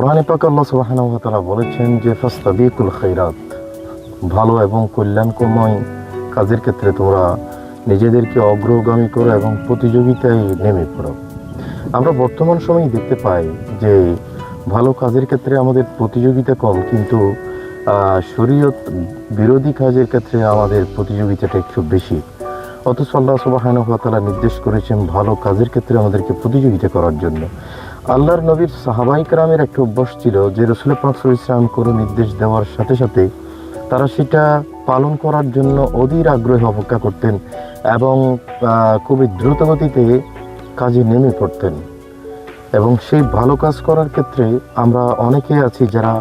কোরআনে পাক আল্লাহ সুবহানাহু ওয়া তাআলা বলেছেন যে ফাস্তাবিকুল খায়রাত, ভালো এবং কল্যাণকরময় কাজের ক্ষেত্রে তোমরা নিজেদেরকে অগ্রগামী করো এবং প্রতিযোগিতায় নেমে পড়ো। আমরা বর্তমান সময়ে দেখতে পাই যে ভালো কাজের ক্ষেত্রে আমাদের প্রতিযোগিতা কম, কিন্তু শরীয়ত বিরোধী কাজের ক্ষেত্রে আমাদের প্রতিযোগিতাটা একটু বেশি। অথচ আল্লাহ সুবহানাহু ওয়া তাআলা নির্দেশ করেছেন ভালো কাজের ক্ষেত্রে আমাদেরকে প্রতিযোগিতা করার জন্য। আল্লাহর নবীর সাহাবায়ে কেরামের একটা অভ্যাস ছিল যে রাসূল পাক সাল্লাল্লাহু আলাইহি ওয়াসাল্লাম কোনো নির্দেশ দেওয়ার সাথে সাথে তারা সেটা পালন করার জন্য অধীর আগ্রহে অপেক্ষা করতেন এবং খুবই দ্রুত গতিতে কাজে নেমে পড়তেন। এবং সেই ভালো কাজ করার ক্ষেত্রে আমরা অনেকে আছি যারা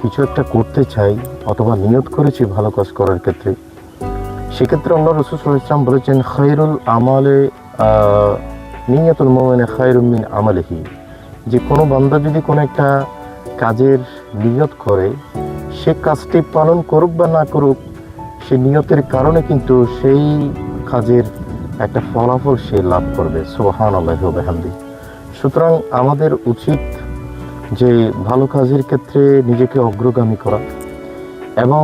কিছু একটা করতে চাই অথবা নিয়ত করেছি ভালো কাজ করার ক্ষেত্রে। সেক্ষেত্রে আল্লাহ রাসূল সাল্লাল্লাহু আলাইহি ওয়াসাল্লাম বলেছেন খায়রুল আমালে নিয়াতুল মুমিনি খায়রুম মিন আমালিহি, যে কোনো বান্দা যদি কোনো একটা কাজের নিয়ত করে, সে কাজটি পালন করুক বা না করুক, সে নিয়তের কারণে কিন্তু সেই কাজের একটা ফলাফল সে লাভ করবে। সুবহানাল্লাহি ওয়া বিহামদিহি। সুতরাং আমাদের উচিত যে ভালো কাজের ক্ষেত্রে নিজেকে অগ্রগামী করা, এবং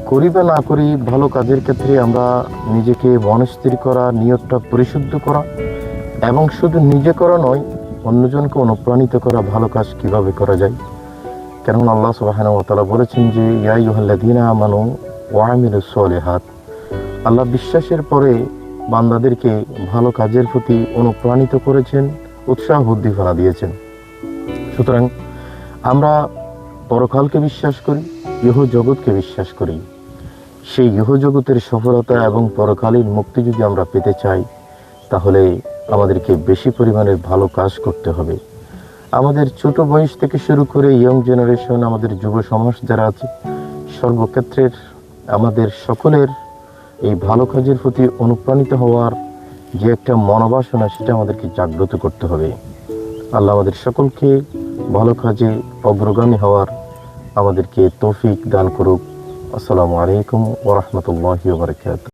করি বা না করি ভালো কাজের ক্ষেত্রে আমরা নিজেকে মনস্থির করা, নিয়তটা পরিশুদ্ধ করা, এবং শুধু নিজে করা নয়, অন্যজনকে অনুপ্রাণিত করা ভালো কাজ কিভাবে করা যায়। কেননা আল্লাহ সুবহানাহু ওয়া তাআলা বলেছেন যে ইয়া আইয়ুহাল্লাযীনা আমানু ওয়া আমিলুস সলিহাত, আল্লাহ বিশ্বাসের পরে বান্দাদেরকে ভালো কাজের প্রতি অনুপ্রাণিত করেছেন, উৎসাহ উদ্দীপনা দিয়েছেন। সুতরাং আমরা পরকালকে বিশ্বাস করি, ইহ জগৎকে বিশ্বাস করি। সেই ইহ জগতের সফলতা এবং পরকালীন মুক্তি যদি আমরা পেতে চাই, তাহলে আমাদেরকে বেশি পরিমাণের ভালো কাজ করতে হবে। আমাদের ছোট বয়স থেকে শুরু করে ইয়ং জেনারেশন, আমাদের যুব সমাজ যারা আছে, সর্বক্ষেত্রের আমাদের সকলের এই ভালো কাজের প্রতি অনুপ্রাণিত হওয়ার যে একটা মনোবাসনা, সেটা আমাদেরকে জাগ্রত করতে হবে। আল্লাহ আমাদের সকলকে ভালো কাজে অগ্রগামী হওয়ার আমাদেরকে তৌফিক দান করুক। আসসালামু আলাইকুম ওয়া রাহমাতুল্লাহি ওয়া বারাকাতুহু।